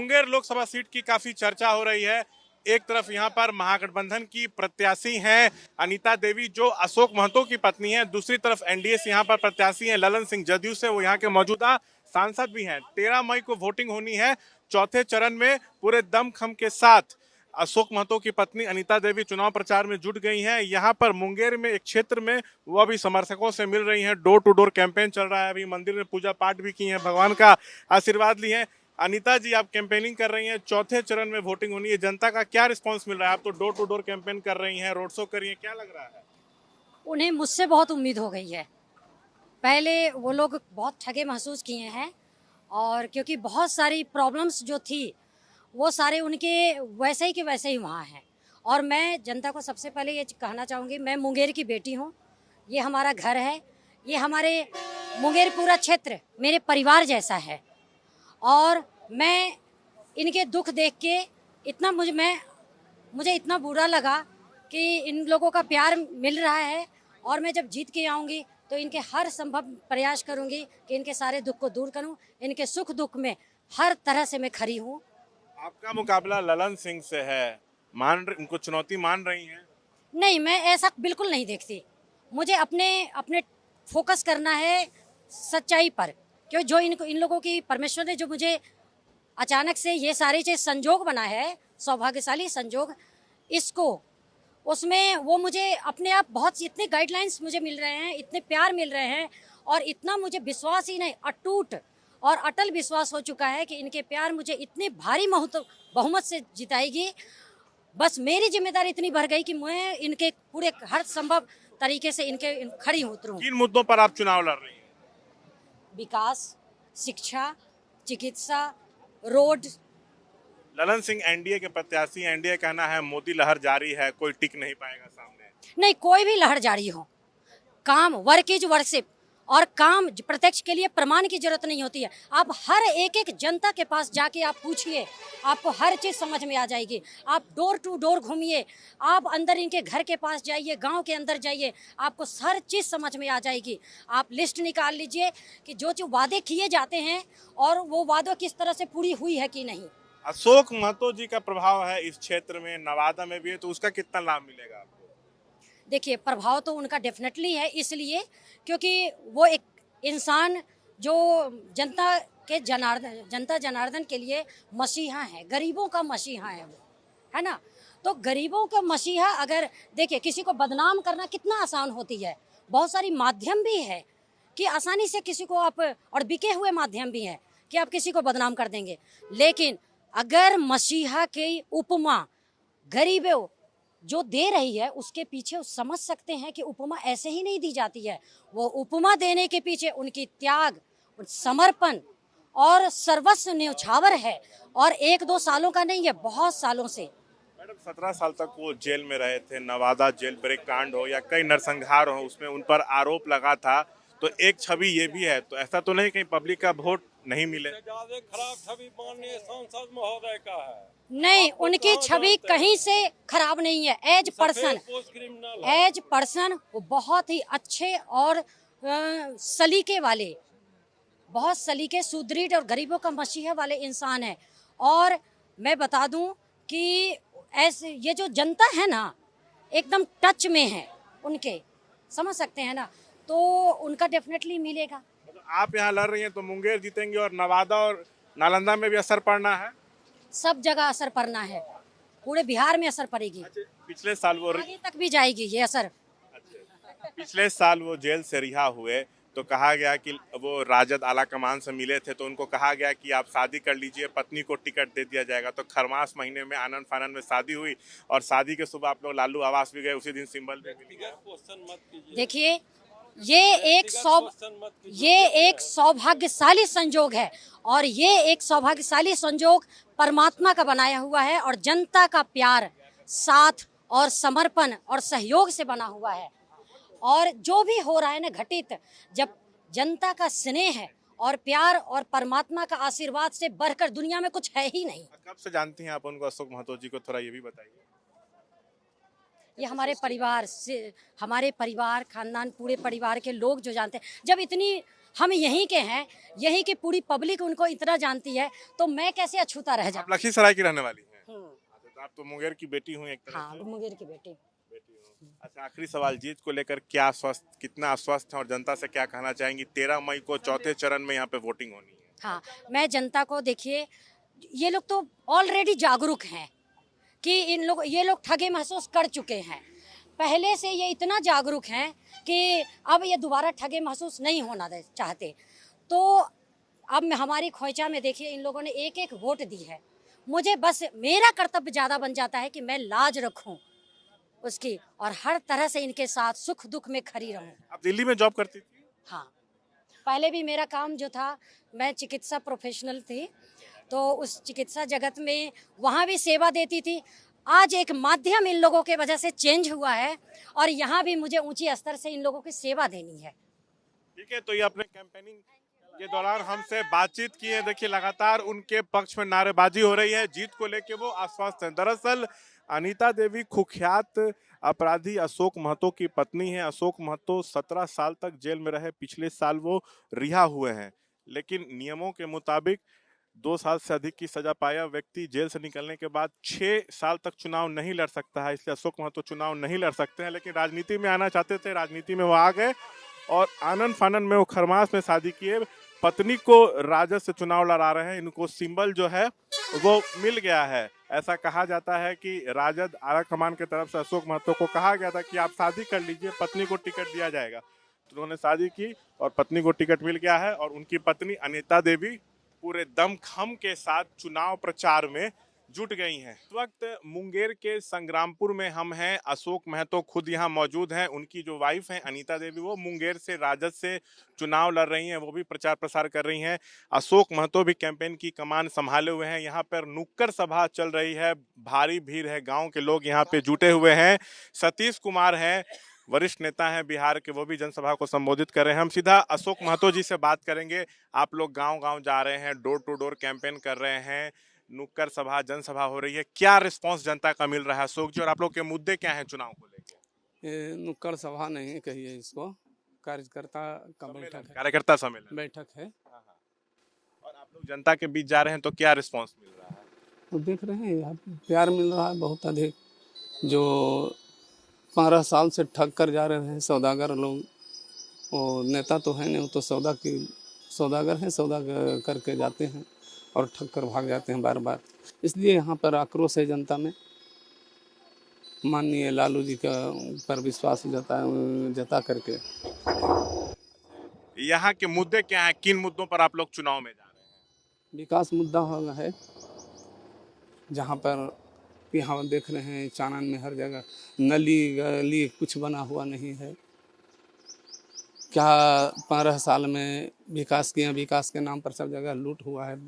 Munger Lok Sabha seat की काफी चर्चा हो रही है। एक तरफ यहाँ पर महागठबंधन की प्रत्याशी हैं अनीता देवी जो अशोक महतो की पत्नी है, दूसरी तरफ एनडीए से यहाँ पर प्रत्याशी हैं ललन सिंह जदयू से, वो यहाँ के मौजूदा सांसद भी हैं। 13 मई को वोटिंग होनी है। चौथे चरण में पूरे दमखम के साथ अशोक महतो की पत्नी अनीता देवी चुनाव प्रचार में जुट गई हैं। यहाँ पर मुंगेर में एक क्षेत्र में वो अभी समर्थकों से मिल रही हैं। डोर टू डोर कैंपेन चल रहा है। अभी मंदिर में पूजा पाठ भी की है, भगवान का आशीर्वाद ली है। अनीता जी, आप कैंपेनिंग कर रही हैं, चौथे चरण में वोटिंग होनी है, जनता का क्या रिस्पांस मिल रहा है? आप तो डोर टू डोर कैंपेन कर रही हैं, रोड शो कर रही हैं, क्या लग रहा है? उन्हें मुझसे बहुत उम्मीद हो गई है। पहले वो लोग बहुत ठगे महसूस किए हैं और क्योंकि बहुत सारी प्रॉब्लम्स जो थी वो सारे उनके वैसे ही के वैसे ही वहाँ हैं। और मैं जनता को सबसे पहले ये कहना चाहूँगी, मैं मुंगेर की बेटी हूँ, ये हमारा घर है, ये हमारे मुंगेर पूरा क्षेत्र मेरे परिवार जैसा है। और मैं इनके दुख देख के इतना मुझे इतना बुरा लगा कि इन लोगों का प्यार मिल रहा है। और मैं जब जीत के आऊँगी तो इनके हर संभव प्रयास करूँगी कि इनके सारे दुख को दूर करूँ। इनके सुख दुख में हर तरह से मैं खड़ी हूँ। आपका मुकाबला ललन सिंह से है, उनको चुनौती मान रही हैं? नहीं, मैं ऐसा बिल्कुल नहीं देखती। मुझे अपने अपने फोकस करना है सच्चाई पर, क्यों जो इन लोगों की परमेश्वर ने जो मुझे अचानक से ये सारी चीज़ संजोग बना है, सौभाग्यशाली संजोग, इसको उसमें वो मुझे अपने आप बहुत इतने गाइडलाइंस मुझे मिल रहे हैं, इतने प्यार मिल रहे हैं और इतना मुझे विश्वास ही नहीं, अटूट और अटल विश्वास हो चुका है कि इनके प्यार मुझे इतने भारी बहुमत से जिताएगी। बस मेरी जिम्मेदारी इतनी बढ़ गई कि मैं इनके पूरे हर संभव तरीके से खड़ी उतरूं। किन मुद्दों पर आप चुनाव लड़ रही हैं? विकास, शिक्षा, चिकित्सा, रोड। ललन सिंह एनडीए के प्रत्याशी, एनडीए कहना है मोदी लहर जारी है, कोई टिक नहीं पाएगा सामने। नहीं, कोई भी लहर जारी हो, काम वर्क इज वर्शिप और काम प्रत्यक्ष के लिए प्रमाण की जरूरत नहीं होती है। आप हर एक जनता के पास जाके आप पूछिए, आपको हर चीज़ समझ में आ जाएगी। आप डोर टू डोर घूमिए, आप अंदर इनके घर के पास जाइए, गांव के अंदर जाइए, आपको हर चीज़ समझ में आ जाएगी। आप लिस्ट निकाल लीजिए कि जो जो वादे किए जाते हैं और वो वादों किस तरह से पूरी हुई है कि नहीं। अशोक महतो जी का प्रभाव है इस क्षेत्र में, नवादा में भी है, तो उसका कितना लाभ मिलेगा आपको? देखिए, प्रभाव तो उनका डेफिनेटली है, इसलिए क्योंकि वो एक इंसान जो जनता जनार्दन के लिए मसीहा है, गरीबों का मसीहा है वो, है ना। तो गरीबों का मसीहा, अगर देखिए किसी को बदनाम करना कितना आसान होती है, बहुत सारी माध्यम भी है कि आसानी से किसी को आप, और बिके हुए माध्यम भी है कि आप किसी को बदनाम कर देंगे। लेकिन अगर मसीहा की उपमा गरीबों जो दे रही है उसके पीछे समझ सकते हैं कि उपमा ऐसे ही नहीं दी जाती है। वो उपमा देने के पीछे उनकी त्याग, समर्पण और सर्वस्व न्यौछावर है और 1-2 सालों का नहीं है, बहुत सालों से। मैडम, 17 साल तक वो जेल में रहे थे। नवादा जेल ब्रेक कांड हो या कई नरसंहार हो, उसमें उन पर आरोप लगा था, तो एक छवि ये भी है। तो ऐसा तो नहीं कहीं पब्लिक का वोट नहीं मिले? खराब छवि माननीय सांसद महोदय का है। नहीं, उनकी छवि कहीं से खराब नहीं है। एज पर्सन वो बहुत ही अच्छे और सलीके वाले, बहुत सलीके, सुदृढ़ और गरीबों का मसीहा वाले इंसान है। और मैं बता दूं कि ऐसे ये जो जनता है ना, एकदम टच में है उनके, समझ सकते हैं ना, तो उनका डेफिनेटली मिलेगा। तो आप यहाँ लड़ रही हैं तो मुंगेर जीतेंगे और नवादा और नालंदा में भी असर पड़ना है? सब जगह असर पड़ना है, पूरे बिहार में असर पड़ेगी। पिछले साल वो आगे तक भी जाएगी ये असर। पिछले साल वो जेल से रिहा हुए तो कहा गया कि वो राजद आला कमान से मिले थे, तो उनको कहा गया कि आप शादी कर लीजिए, पत्नी को टिकट दे दिया जाएगा। तो खरमास महीने में आनंद फानंद में शादी हुई और शादी के सुबह आप लोग लालू आवास भी गए, उसी दिन सिंबल भी मिल गया। देखिए, ये एक सौभाग्यशाली संजोग है और ये एक सौभाग्यशाली संजोग परमात्मा का बनाया हुआ है और जनता का प्यार, साथ और समर्पण और सहयोग से बना हुआ है। और जो भी हो रहा है ना घटित, जब जनता का स्नेह है और प्यार और परमात्मा का आशीर्वाद से बढ़कर दुनिया में कुछ है ही नहीं। कब से जानती हैं आप उनको, अशोक महतो जी को? थोड़ा ये भी बताइए। ये हमारे परिवार खानदान, पूरे परिवार के लोग जो जानते हैं। जब इतनी हम यहीं के हैं, यहीं की पूरी पब्लिक उनको इतना जानती है, तो मैं कैसे अछूता रह जाऊं। आप लखीसराय की रहने वाली हैं। हम्म, अच्छा, तो आप तो मुंगेर की बेटी हुई एक तरह हाँ, से। मुंगेर की बेटी। बेटी हो। अच्छा, आखिरी सवाल, जीत को लेकर क्या आश्वस्त, कितना आश्वस्त है और जनता से क्या कहना चाहेंगी? 13 मई को चौथे चरण में यहाँ पे वोटिंग होनी है। हाँ, मैं जनता को, देखिए, ये लोग तो ऑलरेडी जागरूक हैं कि ये लोग ठगे महसूस कर चुके हैं। पहले से ये इतना जागरूक हैं कि अब ये दोबारा ठगे महसूस नहीं होना चाहते। तो अब हमारी खोइचा में देखिए, इन लोगों ने एक एक वोट दी है। मुझे बस मेरा कर्तव्य ज़्यादा बन जाता है कि मैं लाज रखूं उसकी, और हर तरह से इनके साथ सुख दुख में खड़ी रहूं। आप दिल्ली में जॉब करती थी? हाँ, पहले भी मेरा काम जो था, मैं चिकित्सा प्रोफेशनल थी, तो उस चिकित्सा जगत में वहाँ भी सेवा देती थी। आज एक माध्यम इन लोगों के वजह से चेंज हुआ है, और यहाँ भी मुझे ऊंची स्तर से इन लोगों की सेवा देनी है। ठीक है, तो ये अपने कैंपेनिंग के दौरान हमसे बातचीत की है। देखिए, लगातार उनके पक्ष में नारेबाजी हो रही है, जीत को लेके वो आश्वस्त हैं। दरअसल अनीता देवी कुख्यात अपराधी अशोक महतो की पत्नी है। अशोक महतो 17 साल तक जेल में रहे, पिछले साल वो रिहा हुए हैं, लेकिन नियमों के मुताबिक 2 साल से अधिक की सजा पाया व्यक्ति जेल से निकलने के बाद 6 साल तक चुनाव नहीं लड़ सकता है। इसलिए अशोक महतो चुनाव नहीं लड़ सकते हैं, लेकिन राजनीति में आना चाहते थे, राजनीति में वो आ गए और आनंद फानन में वो खरमास में शादी किए, पत्नी को राजद से चुनाव लड़ा रहे हैं। इनको सिंबल जो है वो मिल गया है। ऐसा कहा जाता है कि राजद आला कमान की तरफ से अशोक महतो को कहा गया था कि आप शादी कर लीजिए, पत्नी को टिकट दिया जाएगा। तो उन्होंने शादी की और पत्नी को टिकट मिल गया है, और उनकी पत्नी अनीता देवी पूरे दमखम के साथ चुनाव प्रचार में जुट गई हैं। इस वक्त मुंगेर के संग्रामपुर में हम हैं। अशोक महतो खुद यहाँ मौजूद हैं। उनकी जो वाइफ हैं अनीता देवी, वो मुंगेर से राजद से चुनाव लड़ रही हैं, वो भी प्रचार प्रसार कर रही हैं। अशोक महतो भी कैंपेन की कमान संभाले हुए हैं। यहाँ पर नुक्कड़ सभा चल रही है, भारी भीड़ है, गांव के लोग यहाँ पे जुटे हुए हैं। सतीश कुमार हैं, वरिष्ठ नेता हैं बिहार के, वो भी जनसभा को संबोधित कर रहे हैं। हम सीधा अशोक महतो जी से बात करेंगे। आप लोग गांव-गांव जा रहे हैं, डोर टू डोर कैंपेन कर रहे हैं, नुक्कड़ सभा, जनसभा हो रही है, क्या रिस्पांस जनता का मिल रहा है अशोक जी, और आप लोग के मुद्दे क्या हैं चुनाव को लेकर? ये नुक्कड़ सभा नहीं कहिए इसको, कार्यकर्ता का बैठक है। कार्यकर्ता सम्मेलन बैठक है। हाँ, हाँ। और आप लोग जनता के बीच जा रहे हैं, तो क्या रिस्पांस मिल रहा है? तो देख रहे हैं यहाँ प्यार मिल रहा है बहुत अधिक। जो 15 साल से ठग कर जा रहे हैं सौदागर लोग, वो नेता तो है नहीं, वो तो सौदागर हैं, सौदा करके जाते हैं और ठग कर भाग जाते हैं बार बार। इसलिए यहाँ पर आक्रोश है जनता में। माननीय लालू जी का पर विश्वास जता करके। यहाँ के मुद्दे क्या हैं, किन मुद्दों पर आप लोग चुनाव में जा रहे हैं? विकास मुद्दा है, जहाँ पर यहाँ देख रहे हैं चानन में हर जगह नली गली कुछ बना हुआ नहीं है। क्या 15 साल में विकास किया? विकास के नाम पर सब जगह लूट हुआ है,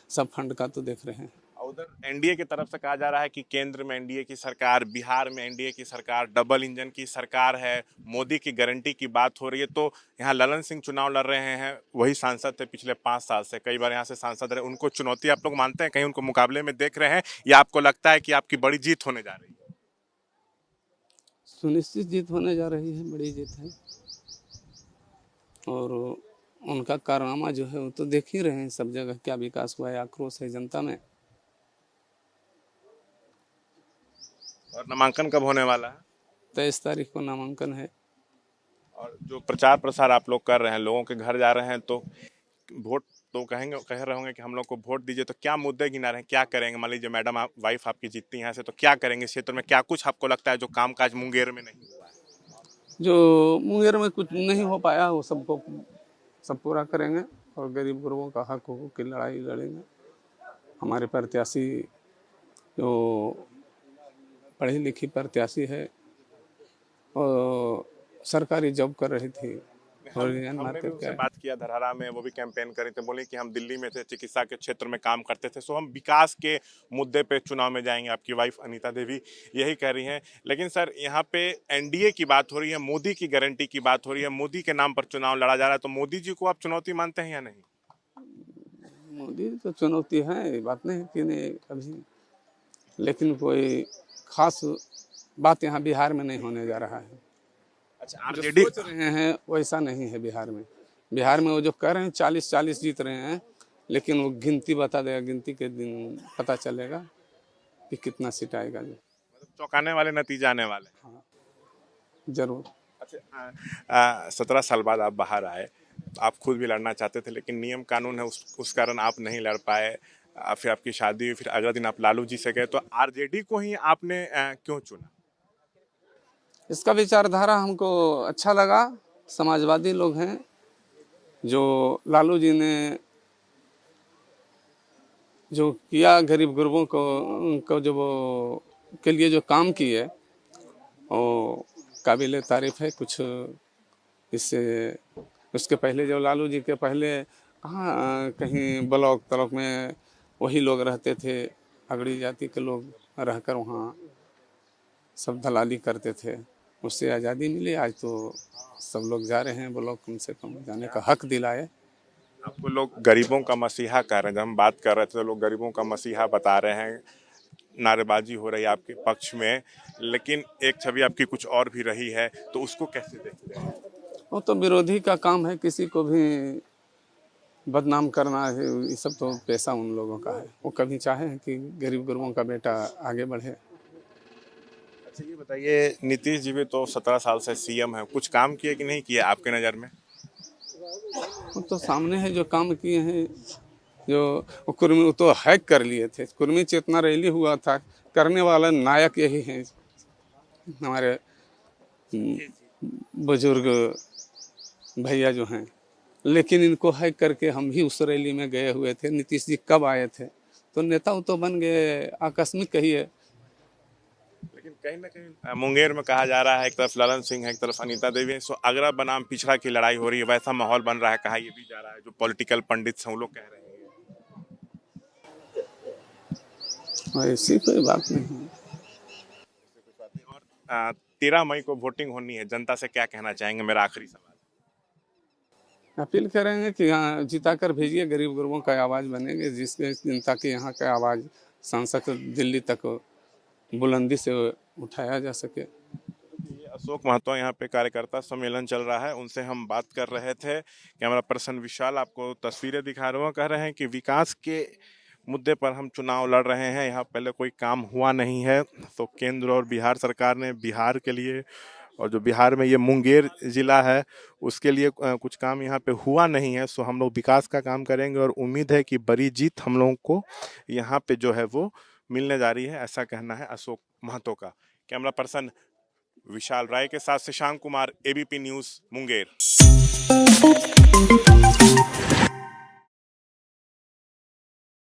सब फंड का तो देख रहे हैं। उधर एनडीए की तरफ से कहा जा रहा है कि केंद्र में एनडीए की सरकार, बिहार में एनडीए की सरकार, डबल इंजन की सरकार है, मोदी की गारंटी की बात हो रही है। तो यहाँ ललन सिंह चुनाव लड़ रहे हैं, वही सांसद थे पिछले 5 साल से, कई बार यहाँ से सांसद रहे। उनको चुनौती आप लोग मानते हैं, कहीं उनको मुकाबले में देख रहे हैं, या आपको लगता है कि आपकी बड़ी जीत होने जा रही है? सुनिश्चित जीत होने जा रही है, बड़ी जीत है। और उनका कारनामा जो है वो तो देख ही रहे हैं, सब जगह क्या विकास हुआ है, आक्रोश है जनता में। और नामांकन कब होने वाला है? 23 तारीख को नामांकन है। और जो प्रचार प्रसार आप लोग कर रहे हैं, लोगों के घर जा रहे हैं, तो वोट तो कह रहे होंगे कि हम लोग को वोट दीजिए, तो क्या मुद्दे गिना रहे हैं, क्या करेंगे? मान लीजिए मैडम वाइफ आपकी जीतती हैं यहाँ से, तो क्या करेंगे क्षेत्र में? क्या कुछ आपको लगता है जो कामकाज मुंगेर में नहीं हुआ है? जो मुंगेर में कुछ नहीं हो पाया वो सब पूरा करेंगे, और गरीब गुरबों का हक हो की लड़ाई लड़ेंगे। हमारे प्रत्याशी जो पढ़ी लिखी प्रत्याशी है और सरकारी जॉब कर रही थी, हमने भी उनसे बात किया धरहरा में, वो भी कैंपेन कर रहे थे, बोले कि हम दिल्ली में थे, चिकित्सा के क्षेत्र में काम करते थे, सो हम विकास के मुद्दे पे चुनाव में जाएंगे। आपकी वाइफ अनीता देवी यही कह रही हैं। लेकिन सर, यहाँ पे एनडीए की बात हो रही है, मोदी की गारंटी की बात हो रही है, मोदी के नाम पर चुनाव लड़ा जा रहा है, तो मोदी जी को आप चुनौती मानते हैं या नहीं? मोदी तो चुनौती है, बात नहीं कि नहीं अभी, लेकिन कोई खास बात यहाँ बिहार में नहीं होने जा रहा है। अच्छा, जो आरजेडी सोच रहे हैं वैसा नहीं है बिहार में। बिहार में वो जो कह रहे हैं 40-40 जीत रहे हैं, लेकिन वो गिनती बता देगा, गिनती के दिन पता चलेगा कि कितना सीट आएगा। जो मतलब चौंकाने वाले नतीजे आने वाले हैं। जरूर। अच्छा, 17 साल बाद आप बाहर आए, आप खुद भी लड़ना चाहते थे लेकिन नियम कानून है उस कारण आप नहीं लड़ पाए। फिर आपकी शादी हुई, फिर अगला दिन आप लालू जी से गए, तो आरजेडी को ही आपने क्यों चुना? इसका विचारधारा हमको अच्छा लगा। समाजवादी लोग हैं, जो लालू जी ने जो किया गरीब गुरबों को जो वो के लिए जो काम किए वो काबिल तारीफ है। कुछ इससे उसके पहले जो लालू जी के पहले कहाँ कहीं ब्लॉक तलॉक में वही लोग रहते थे, अगड़ी जाति के लोग रहकर वहाँ सब दलाली करते थे। उससे आज़ादी मिली, आज तो सब लोग जा रहे हैं ब्लॉक, कम से कम जाने का हक दिलाए। आपको लोग गरीबों का मसीहा कह रहे हैं, जब हम बात कर रहे थे तो लोग गरीबों का मसीहा बता रहे हैं, नारेबाजी हो रही है आपके पक्ष में, लेकिन एक छवि आपकी कुछ और भी रही है, तो उसको कैसे देखते हैं? वो तो विरोधी का काम है, किसी को भी बदनाम करना है, ये सब तो पैसा उन लोगों का है। वो कभी चाहे कि गरीब गुरबों का बेटा आगे बढ़े। अच्छा, ये बताइए, नीतीश जी भी तो 17 साल से सीएम है, कुछ काम किए कि नहीं किए आपके नज़र में? वो तो सामने है जो काम किए हैं। जो वो कुर्मी वो तो हैक कर लिए थे, कुर्मी चेतना रैली हुआ था, करने वाला नायक यही है हमारे बुजुर्ग भैया जो हैं। लेकिन इनको हैक करके हम भी उस रैली में गए हुए थे। नीतीश जी कब आए थे, तो नेता वो तो बन गए आकस्मिक कहिए। लेकिन कहीं ना कहीं मुंगेर में कहा जा रहा है, एक तरफ ललन सिंह है, एक तरफ अनीता देवी है, सो अगरा बनाम पिछड़ा की लड़ाई हो रही है, वैसा माहौल बन रहा है, कहा ये भी जा रहा है, जो पॉलिटिकल पंडित हैं वो लोग कह रहे हैं। ऐसी कोई बात नहीं है। और 13 मई को वोटिंग होनी है, जनता से क्या कहना चाहेंगे? मेरा आखिरी सवाल। अपील करेंगे कि यहाँ जिता कर भेजिए, गरीब गुरबों का आवाज़ बनेंगे, जिसके जनता की यहाँ का आवाज़ सांसद दिल्ली तक बुलंदी से उठाया जा सके। ये अशोक महतो यहाँ पे कार्यकर्ता सम्मेलन चल रहा है, उनसे हम बात कर रहे थे। कैमरा पर्सन विशाल आपको तस्वीरें दिखा रहे हैं, कह रहे हैं कि विकास के मुद्दे पर हम चुनाव लड़ रहे हैं, यहाँ पहले कोई काम हुआ नहीं है, तो केंद्र और बिहार सरकार ने बिहार के लिए, और जो बिहार में ये मुंगेर जिला है उसके लिए कुछ काम यहाँ पे हुआ नहीं है, सो हम लोग विकास का काम करेंगे और उम्मीद है कि बड़ी जीत हम लोगों को यहाँ पे जो है वो मिलने जा रही है, ऐसा कहना है अशोक महतो का। कैमरा पर्सन विशाल राय के साथ शशांक कुमार, एबीपी न्यूज़ मुंगेर।